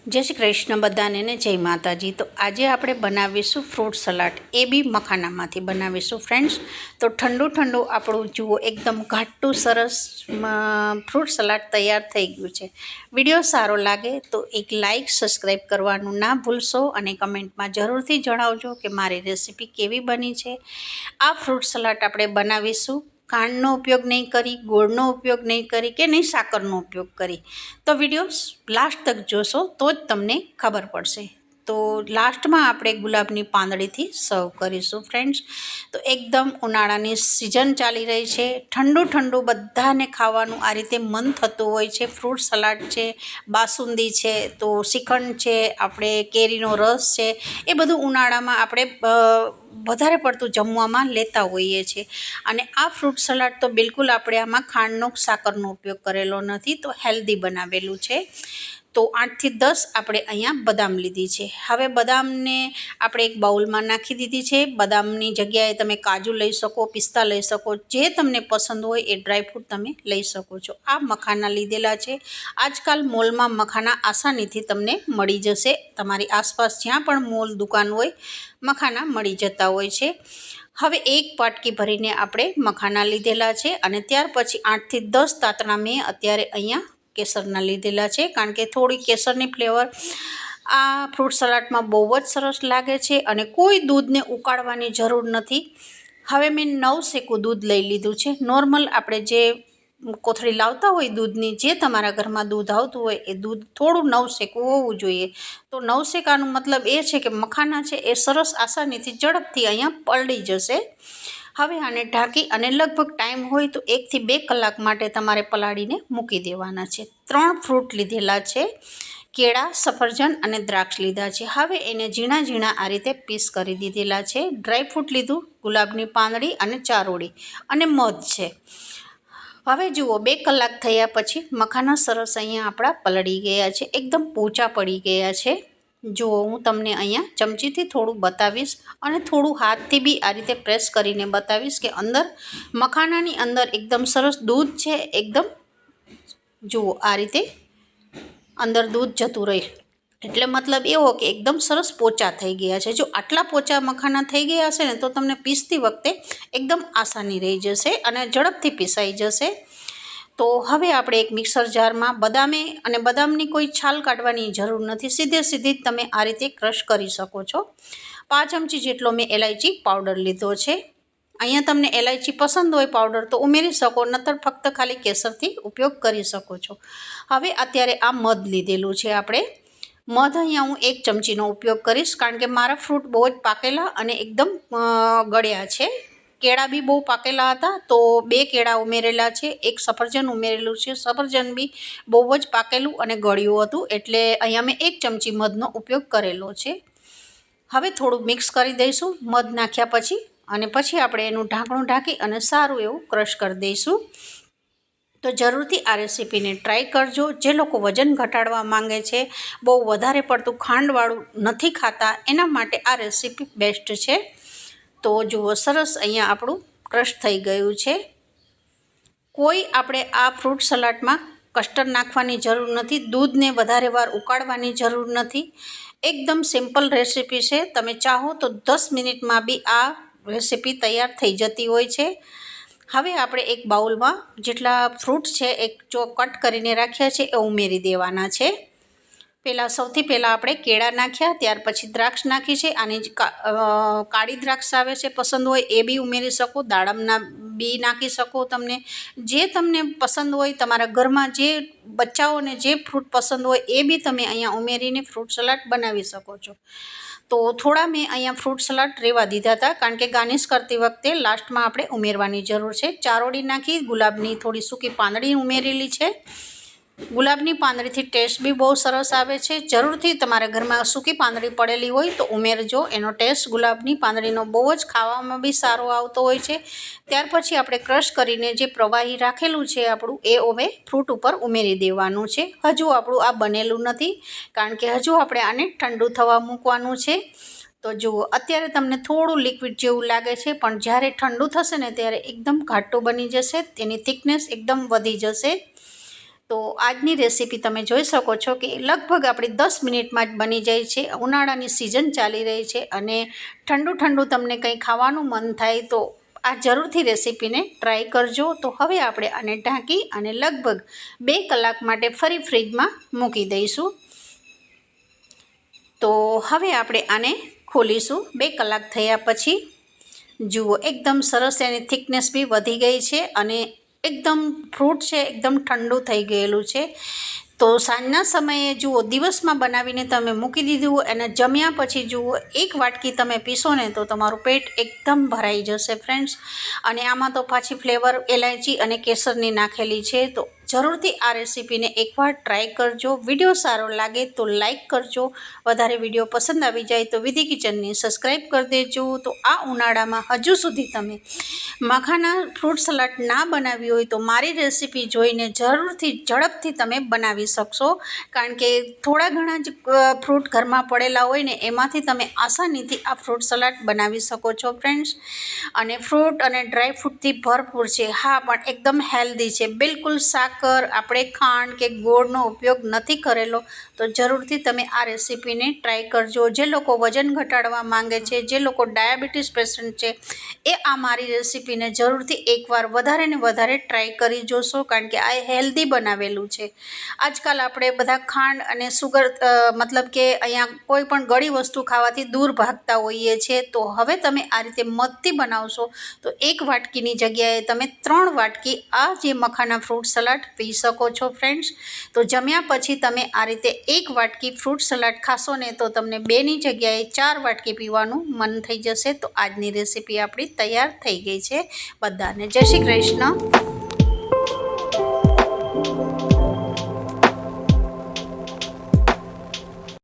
जय श्री कृष्ण बधाने ने जय माताजी। तो आज आप बनावीशू फ्रूट सलाड, ए बी मखानामांथी बनावीशू फ्रेंड्स। तो ठंडू ठंडू आपणुं जुओ एकदम घाटू सरस फ्रूट सलाड तैयार थई गयुं छे। विडियो सारो लागे तो एक लाइक सब्सक्राइब करवानुं ना भूलशो अने कमेंट में जरूरथी जणावजो कि मारी रेसिपी केवी बनी छे। आ फ्रूट सलाड आपणे बनावीशुं खांडनो उपयोग नहीं करी, गोळनो उपयोग नहीं करी के नहीं साकरनो उपयोग करी। तो विडियो लास्ट तक जोशो तो ज तमने खबर पड़शे। तो लास्ट में आपणे गुलाबनी પાંદડીથી सर्व करीशुं फ्रेंड्स। तो एकदम उनाळानी सीजन चाली रही है, ठंडू ठंडू बधाने खावानुं आ रीते मन थतुं होय छे। फ्रूट सलाड छे, बासुंदी छे, तो श्रीखंड छे, आपणे केरीनो रस छे, ए बधुं उनाळामां आपणे વધારે પડતું જમવામાં લેતા હોઈએ છીએ। અને આ ફ્રૂટ સલાડ તો બિલકુલ આપણે આમાં ખાંડનો સાકરનો ઉપયોગ કરેલો નથી, તો હેલ્ધી બનાવેલું છે। તો 8 થી 10 આપણે અહીંયા બદામ લીધી છે। હવે બદામને આપણે એક બાઉલમાં નાખી દીધી છે। બદામની જગ્યાએ તમે કાજુ લઈ શકો, પિસ્તા લઈ શકો, જે તમને પસંદ હોય એ ડ્રાયફ્રૂટ તમે લઈ શકો છો। આ મખાના લીધેલા છે। આજકાલ મોલમાં મખાના આસાનીથી તમને મળી જશે। તમારી આસપાસ જ્યાં પણ મોલ દુકાન હોય મખાના મળી જતા હોય છે। હવે એક પાટકી ભરીને આપણે મખાના લીધેલા છે અને ત્યાર પછી 8 થી 10 તાતણા મેં અત્યારે અહીંયા કેસરના લીધેલા છે, કારણ કે થોડી કેસરની ફ્લેવર આ ફ્રૂટ સલાડમાં બહુ જ સરસ લાગે છે અને કોઈ દૂધને ઉકાળવાની જરૂર નથી। હવે મેં 9 સેકું દૂધ લઈ લીધું છે। નોર્મલ આપણે જે કોથળી લાવતા હોય દૂધની, જે તમારા ઘરમાં દૂધ આવતું હોય એ દૂધ થોડું 9 સેકું હોવું જોઈએ। તો 9 સેકાનો મતલબ એ છે કે મખાના છે એ સરસ આસાનીથી ઝડપથી અહીંયા પલળી જશે। હવે આને ઢાંકી અને લગભગ ટાઈમ હોય તો 1 થી 2 કલાક માટે તમારે પલાળીને મૂકી દેવાના છે। 3 ફ્રૂટ લીધેલા છે, કેળા, સફરજન અને દ્રાક્ષ લીધા છે। હવે એને ઝીણા ઝીણા આ રીતે પીસ કરી દીધેલા છે। ડ્રાયફ્રૂટ લીધું, ગુલાબની પાંદડી અને ચારોળી અને મધ છે। હવે જુઓ 2 કલાક થયા પછી મખાના સરસ અહીંયા આપણા પલળી ગયા છે, એકદમ પોચા પડી ગયા છે। જુઓ હું તમને અહીંયા ચમચીથી થોડું બતાવીશ અને થોડું હાથથી બી આ રીતે પ્રેસ કરીને બતાવીશ કે અંદર મખાનાની અંદર એકદમ સરસ દૂધ છે। એકદમ જુઓ આ રીતે અંદર દૂધ જતું રહે, એટલે મતલબ એવો કે એકદમ સરસ પોચા થઈ ગયા છે। જો આટલા પોચા મખાના થઈ ગયા હશે ને તો તમને પીસતી વખતે એકદમ આસાની રહી જશે અને ઝડપથી પીસાઈ જશે। તો હવે આપણે એક મિક્સર જારમાં બદામની કોઈ છાલ કાઢવાની જરૂર નથી, સીધી જ તમે આ રીતે ક્રશ કરી શકો છો। 5 ચમચી જેટલો મેં એલાયચી પાવડર લીધો છે। અહીંયા તમને એલાયચી પસંદ હોય પાવડર તો ઉમેરી શકો, નતર ફક્ત ખાલી કેસરથી ઉપયોગ કરી શકો છો। હવે અત્યારે આ મધ લીધેલું છે આપણે। મધ અહીંયા હું 1 ચમચીનો ઉપયોગ કરીશ, કારણ કે મારા ફ્રૂટ બહુ જ પાકેલા અને એકદમ ગળ્યા છે। કેળા બી બહુ પાકેલા હતા તો 2 કેળા ઉમેરેલા છે, 1 સફરજન ઉમેરેલું છે। સફરજન બી બહુ જ પાકેલું અને ગળ્યું હતું, એટલે અહીંયા મેં 1 ચમચી મધનો ઉપયોગ કરેલો છે। હવે થોડું મિક્સ કરી દઈશું મધ નાખ્યા પછી, અને પછી આપણે એનું ઢાંકણું ઢાંકી અને સારું એવું ક્રશ કરી દઈશું। તો જરૂરથી આ રેસીપીને ટ્રાય કરજો। જે લોકો વજન ઘટાડવા માંગે છે, બહુ વધારે પડતું ખાંડવાળું નથી ખાતા, એના માટે આ રેસીપી બેસ્ટ છે। તો જુઓ સરસ અહીંયા આપણું ક્રશ થઈ ગયું છે। કોઈ આપણે આ ફ્રૂટ સલાડમાં કસ્ટર્ડ નાખવાની જરૂર નથી, દૂધને વધારે વાર ઉકાળવાની જરૂર નથી, એકદમ સિમ્પલ રેસીપી છે। તમે ચાહો તો 10 મિનિટમાં બી આ રેસીપી તૈયાર થઈ જતી હોય છે। હવે આપણે એક બાઉલમાં જેટલા ફ્રૂટ છે એક કટ કરીને રાખ્યા છે એ ઉમેરી દેવાના છે। સૌથી પહેલાં આપણે કેળા નાખ્યા, ત્યાર પછી દ્રાક્ષ નાખી છે। આની કાળી દ્રાક્ષ આવે છે, પસંદ હોય એ બી ઉમેરી શકો, દાડમના બી નાખી શકો, તમને જે તમને પસંદ હોય, તમારા ઘરમાં જે બચ્ચાઓને જે ફ્રૂટ પસંદ હોય એ બી તમે અહીંયા ઉમેરીને ફ્રૂટ સલાડ બનાવી શકો છો। તો થોડા મેં અહીંયા ફ્રૂટ સલાડ રહેવા દીધા હતા, કારણ કે ગાર્નિશ કરતી વખતે લાસ્ટમાં આપણે ઉમેરવાની જરૂર છે। ચારોળી નાખી, ગુલાબની થોડી સૂકી પાંદડી ઉમેરેલી છે। ગુલાબની પાંદડીથી ટેસ્ટ બી બહુ સરસ આવે છે। જરૂરથી તમારા ઘરમાં સૂકી પાંદડી પડેલી હોય તો ઉમેરજો, એનો ટેસ્ટ ગુલાબની પાંદડીનો બહુ જ ખાવામાં બી સારો આવતો હોય છે। ત્યાર પછી આપણે ક્રશ કરીને જે પ્રવાહી રાખેલું છે આપણું, એ હવે ફ્રૂટ ઉપર ઉમેરી દેવાનું છે। હજુ આપણું આ બનેલું નથી, કારણ કે હજુ આપણે આને ઠંડુ થવા મૂકવાનું છે। તો જુઓ અત્યારે તમને થોડું લિક્વિડ જેવું લાગે છે, પણ જ્યારે ઠંડુ થશે ને ત્યારે એકદમ ઘાટું બની જશે, તેની થિકનેસ એકદમ વધી જશે। તો આજની રેસીપી તમે જોઈ શકો છો કે લગભગ આપણી 10 મિનિટમાં જ બની જાય છે. ઉનાળાની સિઝન ચાલી રહી છે અને ઠંડુ ઠંડુ તમને કંઈ ખાવાનું મન થાય તો આ જરૂરથી રેસીપીને ટ્રાય કરજો. તો હવે આપણે આને ઢાંકી અને લગભગ 2 કલાક માટે ફરી ફ્રીજમાં મૂકી દઈશું. તો હવે આપણે આને ખોલીશું 2 કલાક થયા પછી. જુઓ એકદમ સરસ એની થિકનેસ બી વધી ગઈ છે અને એકદમ ફ્રૂટ છે એકદમ ઠંડુ થઈ ગયેલું છે. તો સાંજના સમયે જુઓ દિવસમાં બનાવીને તમે મૂકી દીધું અને જમ્યા પછી જુઓ 1 વાટકી તમે પીશો ને તો તમારું પેટ એકદમ ભરાઈ જશે ફ્રેન્ડ્સ. અને આમાં તો પાછી ફ્લેવર એલાયચી અને કેસરની નાખેલી છે. તો જરૂરથી આ રેસીપીને એકવાર ટ્રાય કરજો. વિડીયો સારો લાગે તો લાઈક કરજો. વધારે વિડીયો પસંદ આવી જાય તો વિધિ કિચનને સબસ્ક્રાઈબ કરી દેજો. તો આ ઉનાળામાં હજુ સુધી તમે મખાના ફ્રૂટ સલાડ ના બનાવ્યું હોય તો મારી રેસીપી જોઈને જરૂરથી ઝડપથી તમે બનાવી શકશો. કારણ કે થોડા ઘણા જ ફ્રૂટ ઘરમાં પડેલા હોય ને એમાંથી તમે આસાનીથી આ ફ્રૂટ સલાડ બનાવી શકો છો ફ્રેન્ડ્સ. અને ફ્રૂટ અને ડ્રાય ફ્રૂટથી ભરપૂર છે. હા, પણ એકદમ હેલ્ધી છે. બિલકુલ સાકર આપણે ખાંડ કે ગોળનો ઉપયોગ નથી કરેલો. તો જરૂરથી તમે આ રેસીપીને ટ્રાય કરજો. જે લોકો વજન ઘટાડવા માંગે છે, જે લોકો ડાયાબિટીસ પેશન્ટ છે, એ આ મારી રેસીપીને જરૂરથી એકવાર વધારે ને વધારે ટ્રાય કરી જોશો. કારણ કે આ હેલ્ધી બનાવેલું છે. આજકાલ આપણે બધા ખાંડ અને સુગર મતલબ કે અહીંયા કોઈ પણ ગળી વસ્તુ ખાવાથી દૂર ભાગતા હોઈએ છીએ. તો હવે તમે આ રીતે મધથી બનાવશો તો 1 વાટકીની જગ્યાએ તમે 3 વાટકી આ જે મખાના ફ્રૂટ સલાડ પી શકો છો ફ્રેન્ડ્સ. તો જમ્યા પછી તમે આ રીતે 1 વાટકી ફ્રૂટ સલાડ ખાશો ને તો તમને 2ની જગ્યાએ 4 વાટકી પીવાનું મન થઈ જશે. તો આજની રેસીપી આપણી તૈયાર થઈ ગઈ છે. બધાને જય શ્રી કૃષ્ણ.